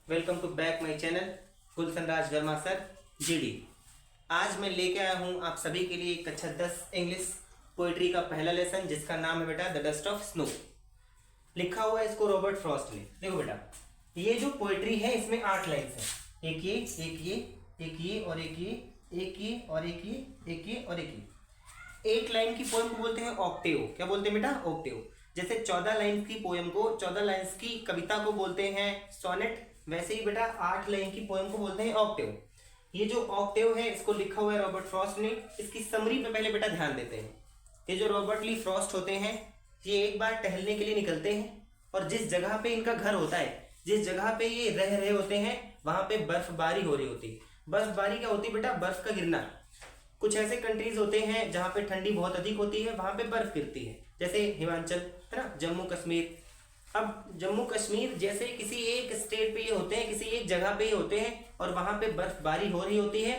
Welcome to back my channel Gulshan Raj Verma sir जीडी। आज मैं लेके आया हूँ आप सभी के लिए कक्षा 10 इंग्लिश पोइट्री का पहला लेसन, जिसका नाम है बेटा द डस्ट ऑफ स्नो। लिखा हुआ है इसको रॉबर्ट फ्रॉस्ट ने। देखो बेटा, ये जो पोइट्री है इसमें 8 लाइन्स हैं। एक ये, एक ये, एक ये और एक ये, एक ये और एक ये, एक ये और एक ये। 8 लाइन की पोएम को बोलते हैं ऑक्टेव। क्या बोलते हैं बेटा? ऑक्टेव। जैसे 14 लाइन की पोएम को, 14 लाइन्स की कविता को बोलते हैं सोनेट, वैसे ही बेटा 8 लाइन की पोएम को बोलते हैं ऑक्टेव। ये जो ऑक्टेव है इसको लिखा हुआ है रॉबर्ट फ्रॉस्ट ने। इसकी समरी पे पहले बेटा ध्यान देते हैं। ये जो रॉबर्ट ली फ्रॉस्ट होते हैं, ये एक बार टहलने के लिए निकलते हैं और जिस जगह पे इनका घर होता है, जिस जगह पे ये रह रहे होते हैं, वहां पे बर्फबारी हो रही होती है। बर्फबारी क्या होती है बेटा? बर्फ का गिरना। कुछ ऐसे कंट्रीज होते हैं जहां पे ठंडी बहुत अधिक होती है, वहां पे बर्फ गिरती है, जैसे हिमाचल है ना, जम्मू कश्मीर। अब जम्मू कश्मीर जैसे किसी एक स्टेट पे ये होते हैं, किसी एक जगह पे ये होते हैं और वहां पे बर्फबारी हो रही होती है।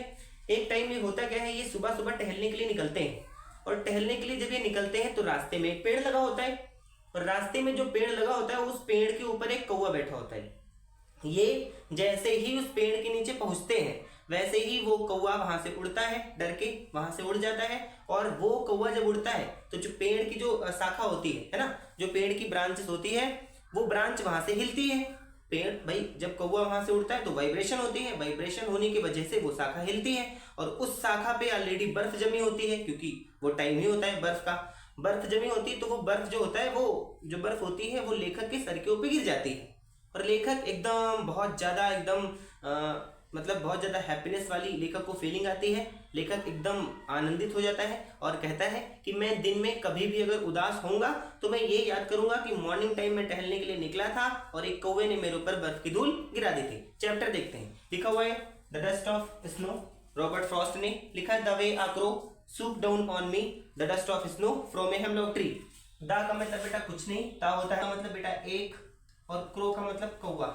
एक टाइम में होता क्या है, ये सुबह सुबह टहलने के लिए निकलते हैं और टहलने के लिए जब ये निकलते हैं तो रास्ते में एक पेड़ लगा होता है और रास्ते में जो पेड़ लगा होता है उस पेड़ के ऊपर एक कौवा बैठा होता है। ये जैसे ही उस पेड़ के नीचे पहुंचते हैं वैसे ही वो कौवा वहां से उड़ता है, डर के वहां से उड़ जाता है। और वो कौवा जब उड़ता है तो जो पेड़ की जो शाखा होती है ना, जो पेड़ की ब्रांचेस होती है, वो ब्रांच वहां से हिलती है। पेड़ भाई जब कौवा वहां से उड़ता है तो वाइब्रेशन होती है, वाइब्रेशन होने की वजह से वो शाखा हिलती है और उस शाखा पे ऑलरेडी बर्फ जमी होती है, क्योंकि वो टाइम ही होता है बर्फ का। बर्फ जमी होती है तो वो बर्फ जो होता है, वो जो बर्फ होती है वो लेखक के सर के ऊपर गिर जाती है और लेखक एकदम बहुत ज्यादा मतलब बहुत ज्यादा हैप्पीनेस वाली लेखक को फीलिंग आती है। लेखक एकदम आनंदित हो जाता है और कहता है कि मैं दिन में कभी भी अगर उदास होऊंगा तो मैं ये याद करूंगा कि मॉर्निंग टाइम में टहलने के लिए निकला था और एक कौवे ने मेरे ऊपर बर्फ की धूल गिरा दी थी। चैप्टर देखते हैं। लिखा हुआ है the dust of snow, Robert Frost ने लिखा है the way a crow shook down on me the dust of snow from a hemlock tree. दा का मतलब बेटा कुछ नहीं, ता होता है मतलब बेटा एक, और क्रो का मतलब कौवा।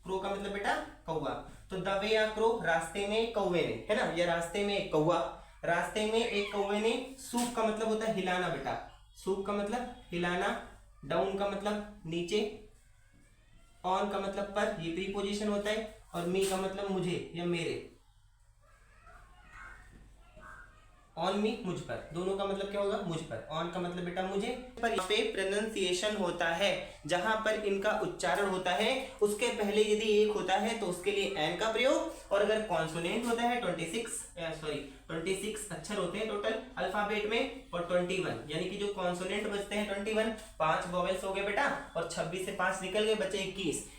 क्रो का मतलब बेटा कौवा। तो द वे आ क्रो, रास्ते में कौवे ने, है ना, ये रास्ते में एक कौवा, रास्ते में एक कौवे ने। सूप का मतलब होता है हिलाना बेटा, सूप का मतलब हिलाना। डाउन का मतलब नीचे, ऑन का मतलब पर, ये प्रीपोजिशन होता है, और मी का मतलब मुझे या मेरे। ऑन मी मुझ पर, दोनों का मतलब क्या होगा? मुझ पर। ऑन का मतलब बेटा मुझे पर। यहाँ पे प्रोनाउंसिएशन होता है, जहां पर इनका उच्चारण होता है उसके पहले यदि एक होता है तो उसके लिए एन का प्रयोग, और अगर कॉन्सोनेंट होता है 26 अक्षर होते हैं टोटल अल्फाबेट में, और 21 यानी कि जो कॉन्सोनेंट बचते हैं 21, 5 वॉवेल्स हो गए बेटा, और 26 से 5 निकल गए, बचे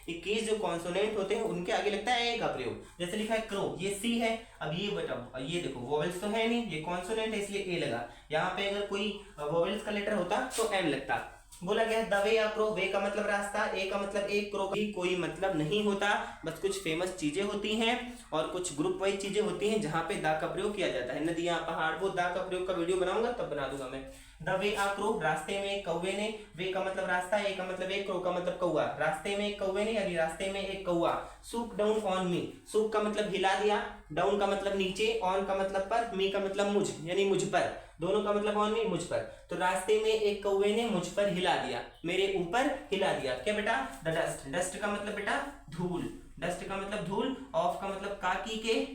21 जो कॉन्सोनेंट होते हैं उनके आगे लगता है ए का प्रयोग। जैसे लिखा है क्रो, ये सी है। अब ये बेटा ये देखो वॉवेल्स तो है नहीं, ये कॉन्सोनेंट है इसलिए ए लगा। यहाँ पे अगर कोई वॉवेल्स का लेटर होता तो एन लगता। बोला गया द वे आ क्रो, वे का मतलब रास्ता, ए का मतलब एक, क्रो का कोई मतलब नहीं होता। बस कुछ फेमस चीजें होती हैं और कुछ ग्रुप वाइज चीजें होती हैं जहां पे दा का प्रयोग किया जाता है। नदियां, पहाड़, वो दा का प्रयोग का वीडियो बनाऊंगा तब बना दूंगा मैं। द वे आ क्रो, रास्ते में एक कौवे ने, वे का मतलब रास्ता, ए का मतलब एक, क्रो का मतलब कौवा। रास्ते में एक कौवे ने यानी रास्ते में एक कौवा। Soup down on me, soup का मतलब हिला दिया, डाउन का मतलब नीचे, ऑन का मतलब पर, मी का मतलब मुझ यानी मुझ पर, दोनों का मतलब ऑन मी मुझ पर। तो रास्ते में एक कौवे ने मुझ पर हिला दिया, मेरे ऊपर हिला दिया। क्या बेटा? द डस्ट, डस्ट का मतलब बेटा धूल, डस्ट का मतलब धूल, ऑफ का मतलब काकी के,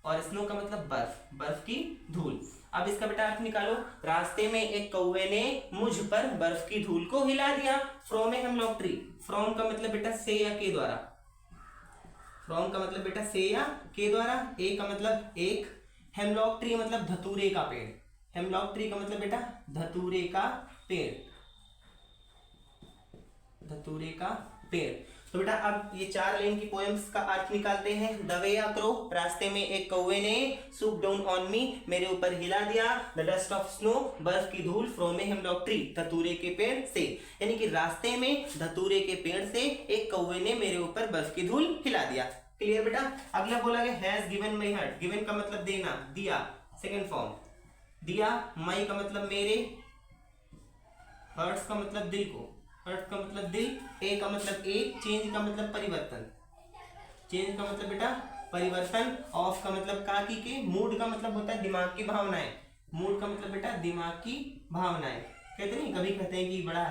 और स्नो का मतलब बर्फ, बर्फ की धूल। अब इसका बेटा अर्थ निकालो। रास्ते में एक कौवे ने मुझ पर बर्फ की धूल को हिला दिया। From a hemlock tree, from का मतलब बेटा से या के द्वारा, फ्रॉम का मतलब बेटा से या के द्वारा, ए का मतलब एक, हेमलॉक ट्री मतलब धतूरे का पेड़, हेमलॉक ट्री का मतलब बेटा धतूरे का पेड़, धतूरे का पेड़। तो बेटा अब ये 4 लाइन की पोएम्स का अर्थ निकालते हैं। द वे आ क्रो, रास्ते में एक कौवे ने, सूप डाउन ऑन मी, मेरे ऊपर हिला दिया, द डस्ट ऑफ स्नो, बर्फ की धूल, फ्रॉम ए हेमलॉक ट्री, धतूरे के पेड़ से, यानी कि रास्ते में धतूरे के पेड़ से एक कौवे ने मेरे ऊपर बर्फ की धूल हिला दिया। क्लियर बेटा? अगला बोला गया has given my heart, given का मतलब देना, दिया, सेकेंड फॉर्म दिया, माई का मतलब मेरे, हर्ट्स का मतलब दिल को, हर्ट का मतलब दिल, ए का मतलब एक, चेंज का मतलब परिवर्तन, चेंज का मतलब बेटा परिवर्तन, ऑफ का मतलब काकी के, मूड का मतलब होता है दिमाग की भावनाएं, मूड का मतलब बेटा दिमाग की भावनाएं। कहते नहीं, कभी कहते हैं कि बड़ा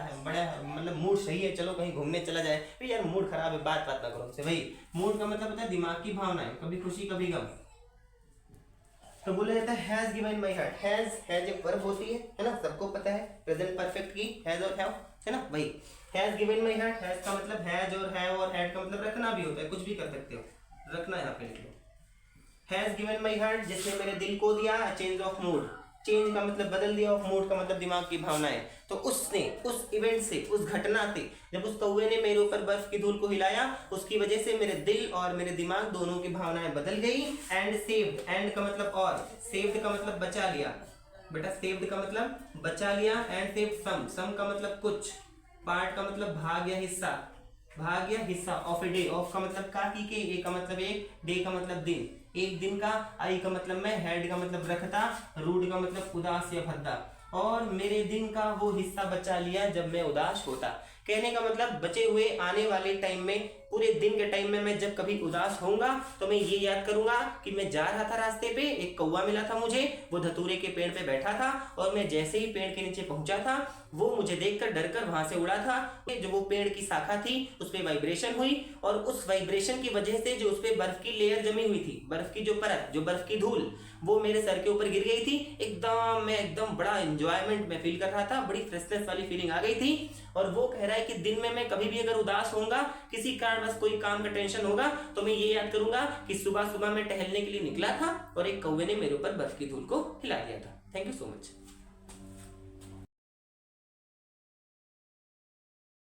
मतलब मूड सही है, चलो कहीं घूमने चला जाए, तो यार मूड खराब है, बात ना करो हमसे। भाई मूड का मतलब होता है दिमाग की भावनाएं, कभी खुशी कभी गम। तो बोला जाता है has given my heart. Has एक वर्ब होती है ना, सबको पता है प्रेजेंट परफेक्ट की हैज और हैव, है ना भाई। Has given my heart, has का मतलब हैज और हैव और हैड का मतलब रखना भी होता है, कुछ भी कर सकते हो, रखना यहाँ पे लिख लो। हैज गिवन माई हार्ट, जिसने मेरे दिल को दिया चेंज ऑफ मूड। चेंज का मतलब बदल दिया, ऑफ मूड का मतलब दिमाग की भावनाएं। तो उसने, उस इवेंट से, उस घटना से, जब उस कौवे ने मेरे ऊपर बर्फ की धूल को हिलाया, उसकी वजह से मेरे दिल और मेरे दिमाग दोनों की भावनाएं बदल गई। एंड सेव्ड, एंड का मतलब और, सेव्ड का मतलब बचा लिया बेटा, सेव्ड का मतलब बचा लिया। एंड सेव्ड सम, सम का मतलब कुछ, पार्ट का मतलब भाग या हिस्सा, भाग या हिस्सा ऑफ ए डे। ऑफ का मतलब काकी के, ए का मतलब एक, डे का मतलब दिन, एक दिन का। आई का मतलब मैं, हेड का मतलब रखता, रूड का मतलब उदास या भद्दा। और मेरे दिन का वो हिस्सा बचा लिया जब मैं उदास होता। कहने का मतलब बचे हुए आने वाले टाइम में, पूरे दिन के टाइम में मैं जब कभी उदास होऊंगा तो मैं ये याद करूंगा कि मैं जा रहा था रास्ते पे, एक कौवा मिला था मुझे, वो धतूरे के पेड़ पे बैठा था, और मैं जैसे ही पेड़ के नीचे पहुंचा था, वो मुझे देखकर डरकर वहां से उड़ा था। जो वो पेड़ की शाखा थी उस पर वाइब्रेशन हुई, और उस वाइब्रेशन की वजह से जो उस पर बर्फ की लेयर जमी हुई थी, बर्फ की जो परत, जो बर्फ की धूल, वो मेरे सर के ऊपर गिर गई थी। एकदम मैं एकदम बड़ा एंजॉयमेंट में फील कर रहा था, बड़ी फ्रेशनेस वाली फीलिंग आ गई थी। और वो कह रहा है कि दिन में मैं कभी भी अगर उदास होऊंगा, किसी कारणवश कोई काम का टेंशन होगा, तो मैं ये याद करूंगा कि सुबह सुबह मैं टहलने के लिए निकला था और एक कौवे ने मेरे ऊपर बर्फ की धूल को हिला दिया था। Thank you so much.